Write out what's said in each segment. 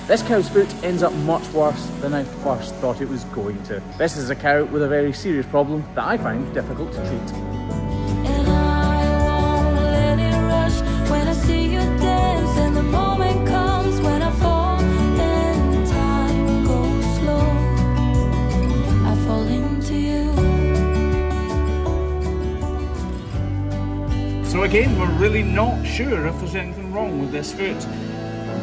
This cow's foot ends up much worse than I first thought it was going to. This is a cow with a very serious problem that I find difficult to treat. And I won't let it rush when I see you dance, and the moment comes when I fall and time goes slow. I fall into you. So again, we're really not sure if there's anything wrong with this foot.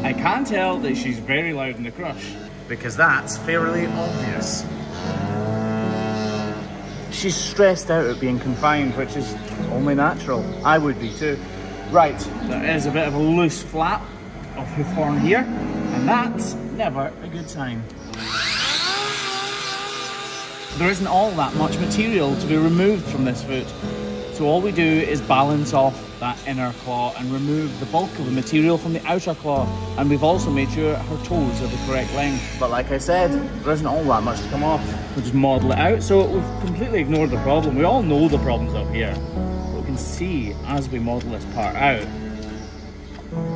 I can tell that she's very loud in the crush, because that's fairly obvious. She's stressed out at being confined, which is only natural. I would be too. Right, there is a bit of a loose flap of hoof horn here, and that's never a good sign. There isn't all that much material to be removed from this foot, so all we do is balance off that inner claw and remove the bulk of the material from the outer claw, and we've also made sure her toes are the correct length. But like I said, there isn't all that much to come off. We'll just model it out, so we've completely ignored the problem. We all know the problem's up here, but we can see as we model this part out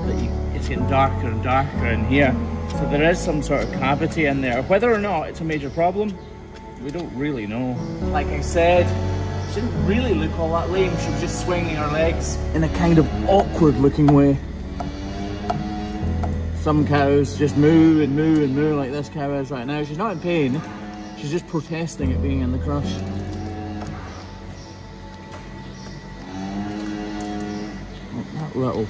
that it's getting darker and darker in here, so there is some sort of cavity in there. Whether or not it's a major problem, we don't really know. Like I said, she didn't really look all that lame. She was just swinging her legs in a kind of awkward looking way. Some cows just moo and moo and moo like this cow is right now. She's not in pain, she's just protesting at being in the crush. Like that little...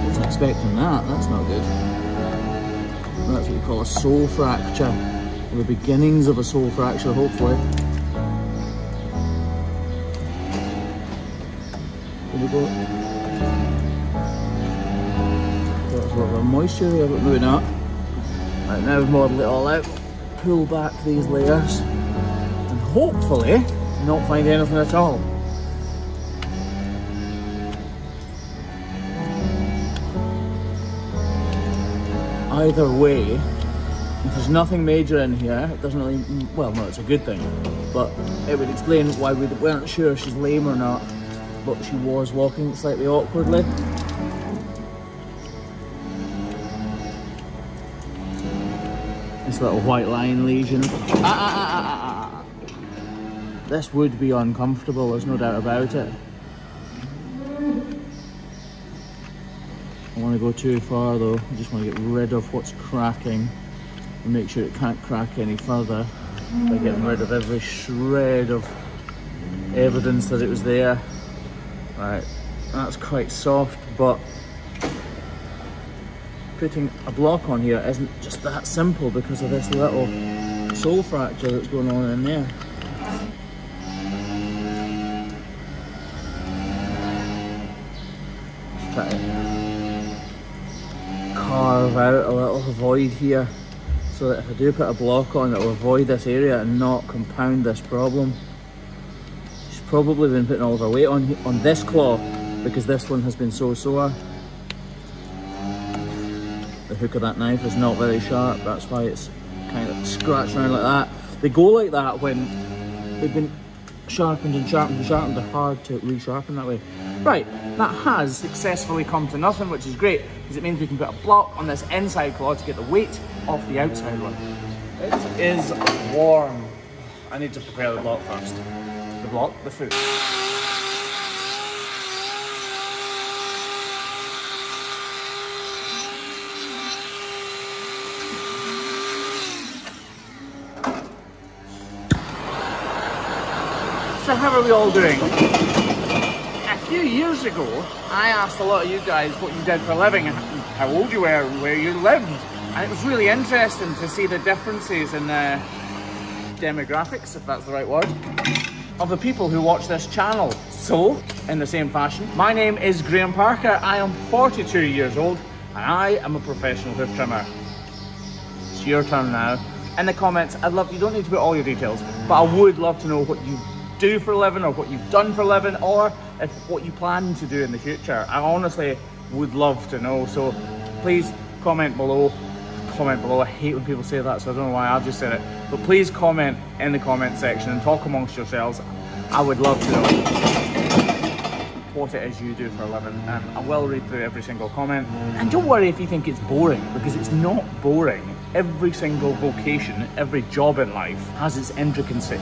Wasn't expecting that, that's not good. That's what we call a sole fracture. Or the beginnings of a sole fracture, hopefully. We go. Got a little bit of moisture here, but moving up. Right, now we've modelled it all out. Pull back these layers and hopefully not find anything at all. Either way, if there's nothing major in here, it doesn't really, well, no, it's a good thing, but it would explain why we weren't sure if she's lame or not. But she was walking slightly awkwardly. This little white line lesion. This would be uncomfortable, there's no doubt about it. I don't want to go too far though, I just want to get rid of what's cracking and make sure it can't crack any further by getting rid of every shred of evidence that it was there. Right, that's quite soft, but putting a block on here isn't just that simple because of this little sole fracture that's going on in there. Just try to carve out a little void here so that if I do put a block on, it will avoid this area and not compound this problem. Probably been putting all of her weight on this claw because this one has been so sore. The hook of that knife is not very sharp, that's why it's kind of scratching around like that. They go like that when they've been sharpened and sharpened and sharpened. They're hard to resharpen that way. Right, that has successfully come to nothing, which is great because it means we can put a block on this inside claw to get the weight off the outside one. It is warm. I need to prepare the block first. The block, the foot. So how are we all doing? A few years ago, I asked a lot of you guys what you did for a living, how old you were, and where you lived. And it was really interesting to see the differences in the demographics, if that's the right word, of the people who watch this channel. So, in the same fashion, my name is Graham Parker, I am 42 years old, and I am a professional hoof trimmer. It's your turn now. In the comments, I'd love, you don't need to put all your details, but I would love to know what you do for a living, or what you've done for a living, or if what you plan to do in the future. I honestly would love to know, so please comment below. I hate when people say that, so I don't know why I've just said it, but please comment in the comment section and talk amongst yourselves. I would love to know what it is you do for a living, and I will read through every single comment. And don't worry if you think it's boring, because it's not boring. Every single vocation, every job in life has its intricacies,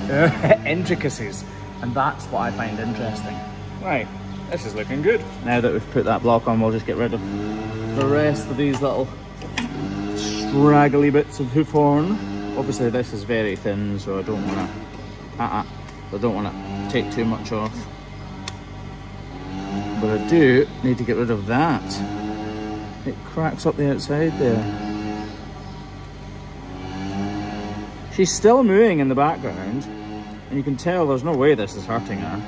and that's what I find interesting. Right, this is looking good. Now that we've put that block on, we'll just get rid of the rest of these little straggly bits of hoof horn. Obviously this is very thin, so I don't want to take too much off. But I do need to get rid of that. It cracks up the outside there. She's still mooing in the background, and you can tell there's no way this is hurting her.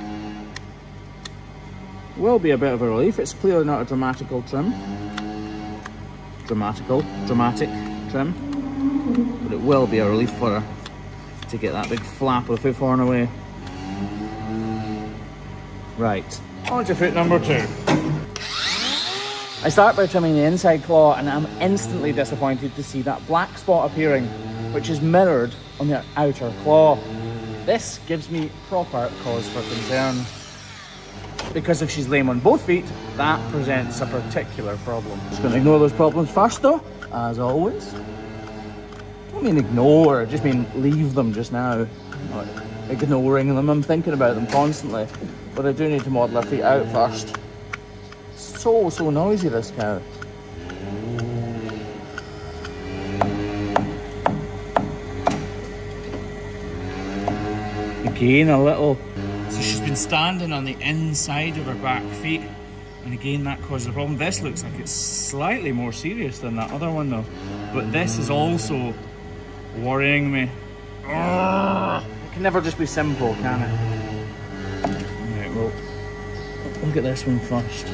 Will be a bit of a relief. It's clearly not a dramatic trim, but it will be a relief for her to get that big flap of hoof horn away. Right, on to foot number 2. I start by trimming the inside claw, and I'm instantly disappointed to see that black spot appearing, which is mirrored on the outer claw. This gives me proper cause for concern, because if she's lame on both feet, that presents a particular problem. Just going to ignore those problems first though, as always. I don't mean ignore, I just mean leave them just now. I'm not ignoring them, I'm thinking about them constantly. But I do need to model her feet out first. So noisy, this cow. Again, a little. So she's been standing on the inside of her back feet, and again that causes a problem. This looks like it's slightly more serious than that other one though. But this is also worrying me. It can never just be simple, can it? Right, well, look at this one first.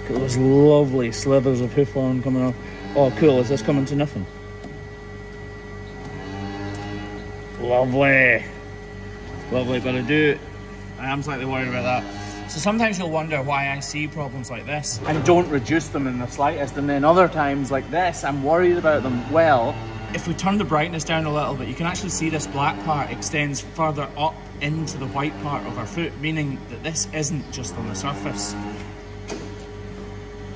Look at those lovely slithers of hoof horn coming off. Oh cool, is this coming to nothing? Lovely. Lovely, but I am slightly worried about that. So sometimes you'll wonder why I see problems like this and don't reduce them in the slightest, and then other times like this, I'm worried about them. Well, if we turn the brightness down a little bit, you can actually see this black part extends further up into the white part of our foot, meaning that this isn't just on the surface.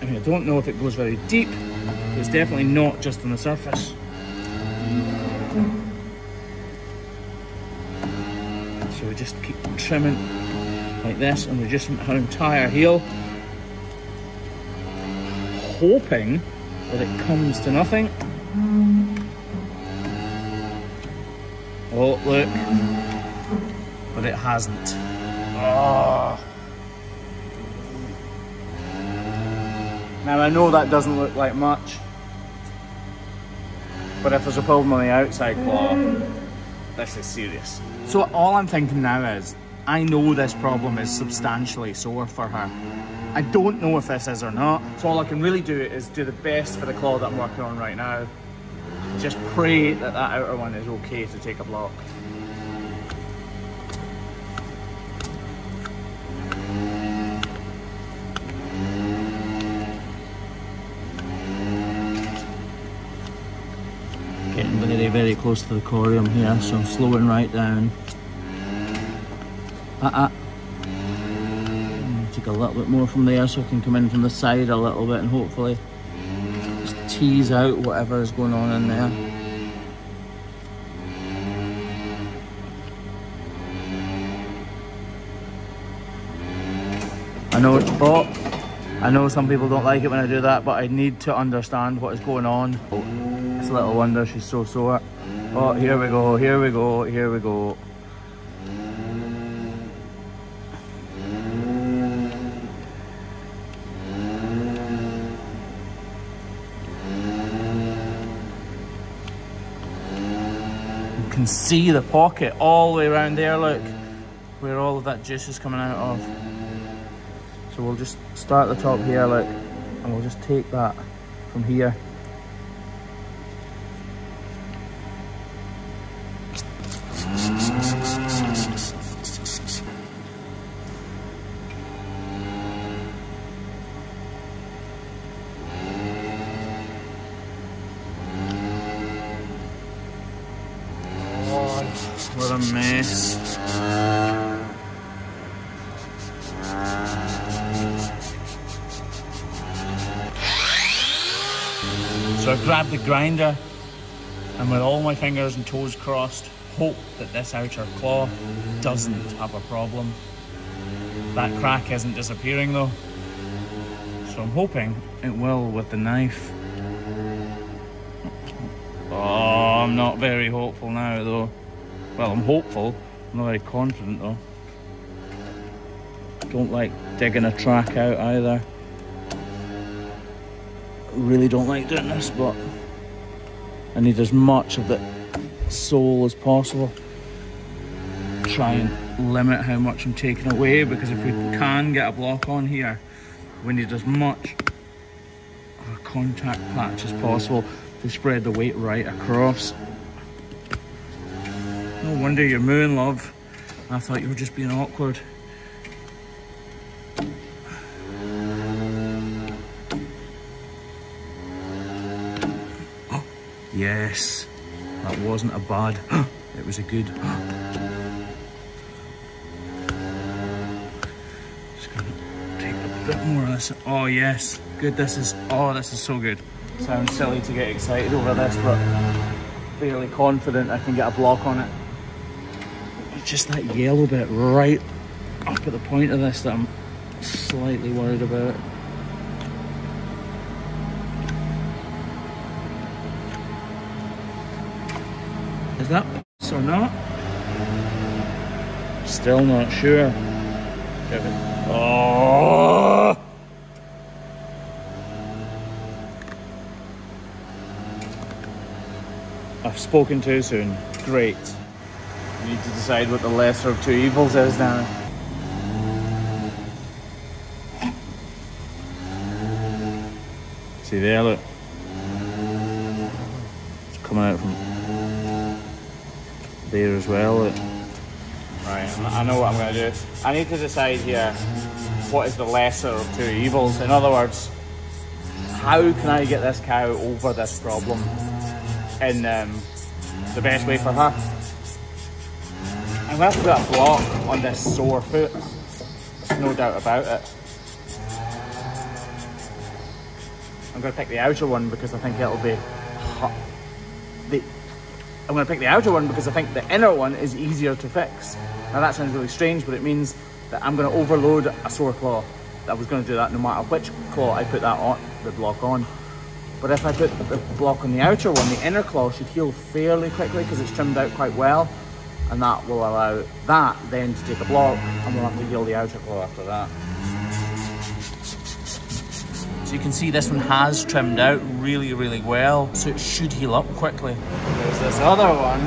I mean, I don't know if it goes very deep, but it's definitely not just on the surface. So we just keep trimming like this and reducing her entire heel, hoping that it comes to nothing. Oh, look. But it hasn't. Oh. Now I know that doesn't look like much, but if there's a problem on the outside claw, this is serious. So all I'm thinking now is, I know this problem is substantially sore for her. I don't know if this is or not. So all I can really do is do the best for the claw that I'm working on right now. Just pray that that outer one is okay to take a block. Getting very close to the corium here, so I'm slowing right down. Take a little bit more from there so I can come in from the side a little bit and hopefully just tease out whatever is going on in there. I know some people don't like it when I do that, but I need to understand what is going on. Oh, it's little wonder she's so sore. Oh, here we go, here we go, here we go. You can see the pocket all the way around there, look, where all of that juice is coming out of. So we'll just start at the top here, look, and we'll just take that from here. Oh, what a mess. So I grabbed the grinder and with all my fingers and toes crossed, hope that this outer claw doesn't have a problem. That crack isn't disappearing though, so I'm hoping it will with the knife. Oh, I'm not very hopeful now though. Well, I'm hopeful, I'm not very confident though. Don't like digging a track out either. Really don't like doing this, but I need as much of the sole as possible. Try and limit how much I'm taking away, because if we can get a block on here, we need as much of a contact patch as possible to spread the weight right across. No wonder you're mooing, love. I thought you were just being awkward. Oh, yes, that wasn't a bad, it was a good. Just gonna take a bit more of this. Oh yes, good, this is so good. Sounds silly to get excited over this, but fairly confident I can get a block on it. It's just that yellow bit right up at the point of this that I'm slightly worried about. Is that pass or not? Still not sure. Oh! I've spoken too soon. Great. I need to decide what the lesser of two evils is now. See there, look. It's coming out from there as well, look. Right, I know what I'm going to do. I need to decide here what is the lesser of two evils. In other words, how can I get this cow over this problem in the best way for her? I'm going to have to put a block on this sore foot. There's no doubt about it. I'm going to pick the outer one because I think it'll be I'm going to pick the outer one because I think the inner one is easier to fix. Now that sounds really strange, but it means that I'm going to overload a sore claw. I was going to do that no matter which claw I put that on, the block on. But if I put the block on the outer one, the inner claw should heal fairly quickly because it's trimmed out quite well. And that will allow that then to take a block, and we'll have to heal the outer claw after that. So you can see this one has trimmed out really, really well, so it should heal up quickly. There's this other one.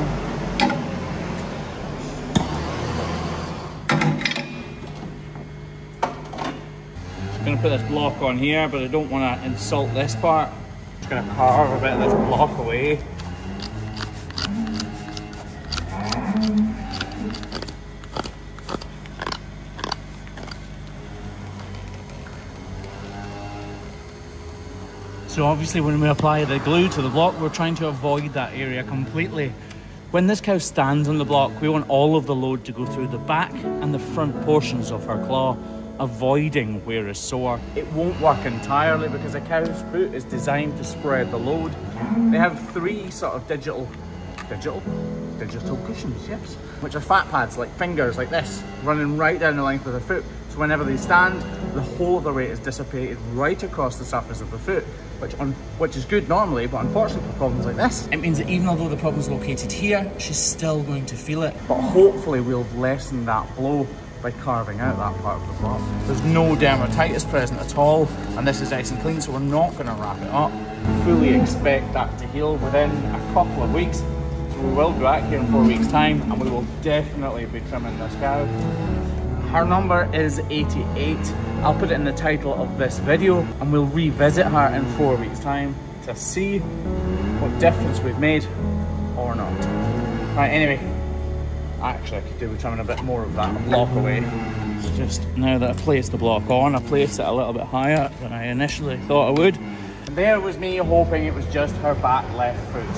I'm going to put this block on here, but I don't want to insult this part. I'm just going to carve a bit of this block away. So obviously when we apply the glue to the block, we're trying to avoid that area completely. When this cow stands on the block, we want all of the load to go through the back and the front portions of her claw, avoiding where is sore. It won't work entirely because a cow's foot is designed to spread the load. They have three sort of digital cushions, yes, which are fat pads, like fingers like this, running right down the length of the foot. So whenever they stand, the whole of their weight is dissipated right across the surface of the foot, which is good normally, but unfortunately for problems like this, it means that even although the problem's located here, she's still going to feel it. But hopefully we'll lessen that blow by carving out that part of the block. There's no dermatitis present at all, and this is nice and clean, so we're not going to wrap it up. Fully expect that to heal within a couple of weeks. So we will be back here in 4 weeks' time, and we will definitely be trimming this cow. Her number is 88. I'll put it in the title of this video, and we'll revisit her in 4 weeks' time to see what difference we've made or not. Right, anyway, actually I could do with trimming a bit more of that block away. It's just now that I placed the block on, I placed it a little bit higher than I initially thought I would. And there was me hoping it was just her back left foot.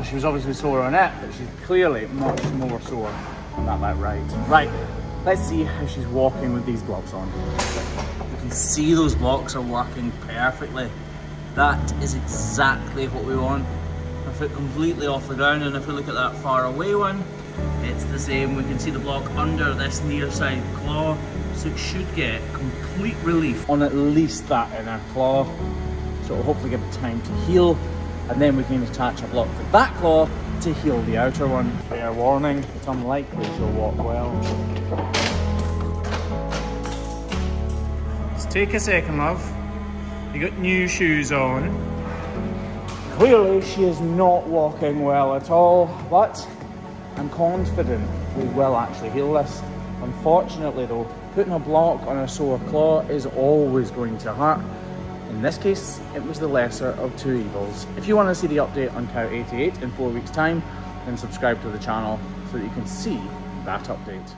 She was obviously sore on it, but she's clearly much more sore on that back right. Right, let's see how she's walking with these gloves on. You can see those blocks are working perfectly. That is exactly what we want. If it completely off the ground, and if we look at that far away one, it's the same. We can see the block under this near side claw, so it should get complete relief on at least that inner claw. So it'll hopefully give it time to heal, and then we can attach a block to that claw to heal the outer one. Fair warning, it's unlikely she'll walk well. Just take a second, love. You got new shoes on. Clearly she is not walking well at all, but I'm confident we will actually heal this. Unfortunately though, putting a block on a sore claw is always going to hurt. In this case, it was the lesser of two evils. If you want to see the update on cow 88 in 4 weeks time, then subscribe to the channel so that you can see that update.